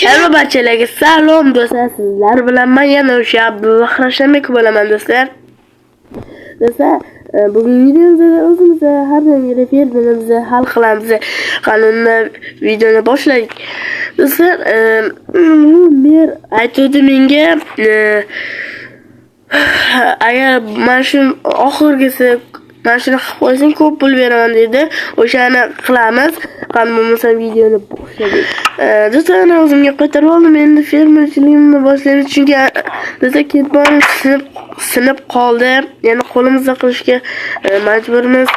Hello barchalarga salom do'stlar, sizlar bilan men yana o'sha Abdulloh bo'laman do'stlar. Do'stlar, bugungi videomizda o'zimizda har doimgidek fe'l-bilimimizni hal qilamiz. Qanunda videoni boshladik. Do'stlar, mer aytdi menga agar men shu oxirgisi mana shuni qilib qo'ysang ko'p pul beraman dedi. O'shani qilamiz. Qanday bo'lmasa videoni boshladik. Do'stlar, o'zimga qaytarib oldim. Endi fermerchiligimni boshlaymiz. Chunki do'stlar ketmon sinib qoldi. Ya'ni qo'limizda qilishga majburmiz.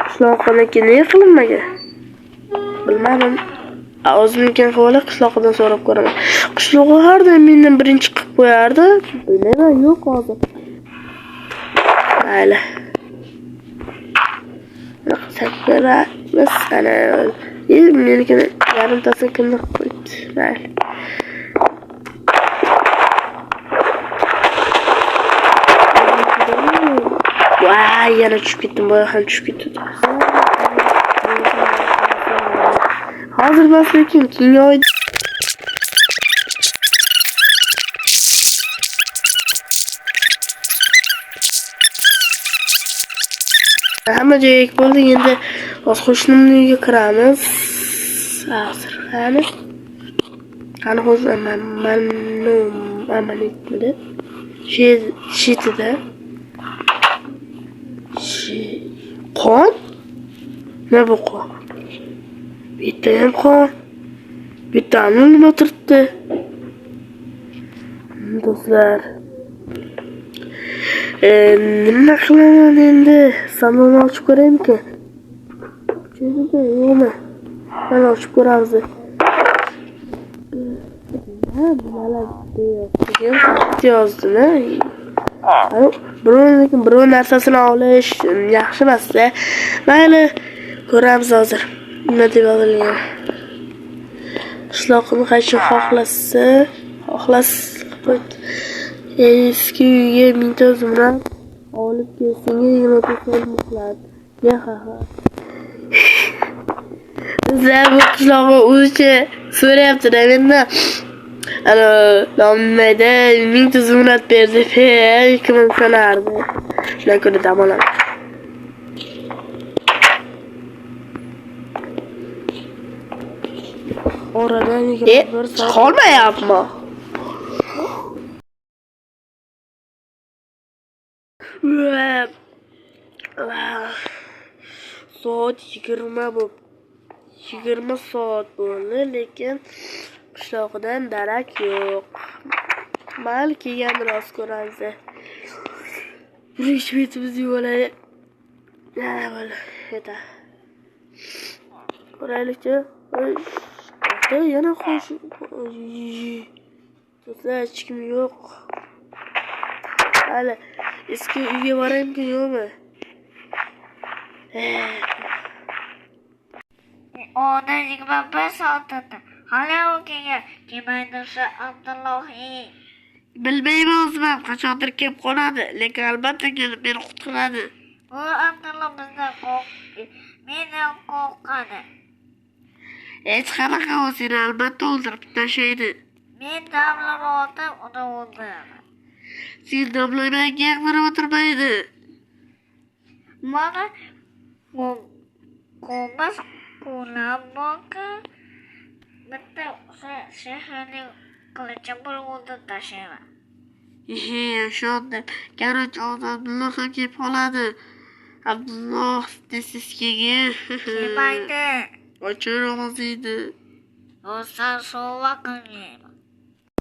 Qishloqniki ne qilinmagan? Bilmadim. O'zimnikidan qilib qishloqdan so'rab ko'raman. Qishloqqa har doim mendan birinchi qilib qo'yardi. Bilmayman, yo'q hozir. Mayli. Sakra masala. Menikini yarimtasini kimni qilib qo'yibdi? Mayli. Voy, yana tushib ketdim, boya ham tushib ketdi. Hozir bas lekin keyingi oyda hamma joyga bo'ldi. Endi qo'shnimning uyiga kiramiz. Hozir qani hozir amaliyotda shetida qon nima bu qon? Bitta ham qon. Bittani nima turibdi? Do'stlar, nima qilaman endi? Salon ochib ko'raymi-ki? Yo'qmi? Mana ochib ko'ramiz. Yozdi-da. Biror narsasini olish yaxshi emas-da. Mayli, ko'ramiz hozir. Nima deb yozilgan? Qishloqni qaychi xohlasa, eski uyga mingta zumrad olib kelsinga 24 so'm muhlat. Ha. Bizlar bu qishloqni o'zicha so'rayapti-da mendan. Nommayda mingta zumrad berdi. Kim sanardi? Shundan ko'ra dam olaman. Oradan bir soat qolmayapmi? Soat 20 soat bo'ldi, lekin qishloqdan darak yo'q. Mayli, kelgan rost ko'ramiz. Rishvetimiz yo'lay. Yeta. Ko'raylik-chi. Yana xo'sh. Do'stlar, hech kim yo'q. Hali eski uyga boraymi, yo'qmi? Ona 21 soatda. Hali o'qiga kelmaydi Abdullohi. Bilmayman o'zim qachondir kelib qoladi, lekin albatta kelib meni qutqaradi. U Abdulloh bizdan mendan qo'rqadi. Hech qanaqa o'zini albatta o'ldirib tashlaydi. Men damlamadim, uni o'ldiraman. Sen damlamanga yaqinlab o'tirmaydi. Mana qo'mas qo'lamoqqa bitta shaharning qilichi bo'lg'unda tashlayman. Shunda garchi Abdulloh ham kelib qoladi. Abdulloh desizkiga kelmaydi. Ochar og'zingni. O'zsan sova qilmayman.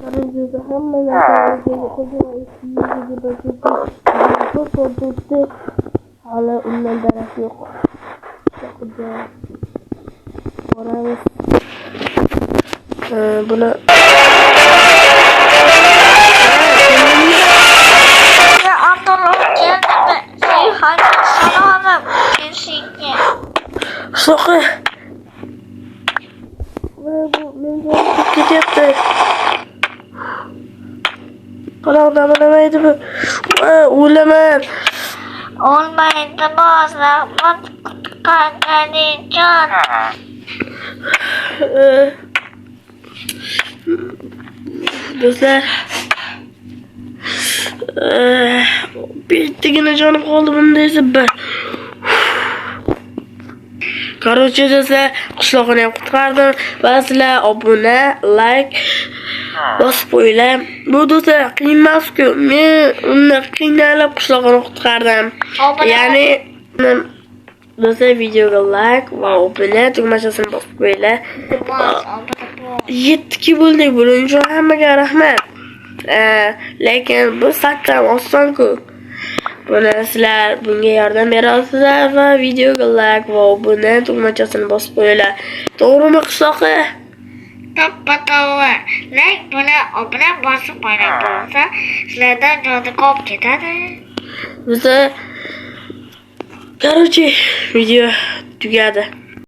Qarangda hamma narsa hali undan darak yo'q. Boramiz. Buni Abdulloh keldi. Hali salomim senga. so'qi. Bu menga ketyapti. Qaloqda nimaydi bu? O'laman. Olmaydi boz rahmat qutqarganing jon. Do'stlar, bittagina jonim qoldi bunda esa bir. Короче, do'stlar, qishloqni ham qutqardim. Va sizlar obuna, like bosib qo'yinglar. Bu do'stlar qiyin emas-ku. Men uni qiynalib qishloqni qutqardim. Ya'ni do'stlar videoga like va obuna tugmachasini bosib qo'yinglar. 7 bo'ldik. Buning uchun hammaga rahmat. Lekin bu sakram oson-ku. Buni sizlar bunga yordam bera olasizlar va videoga like va obuna tugmachasini bosib qo'yinglar. To'g'rimi qishloqi? To'g'ri. Like bilan obuna bosib qo'ygan bo'lsa, sizlardan jodi qolib ketadi. Do'stlar, короче, video tugadi.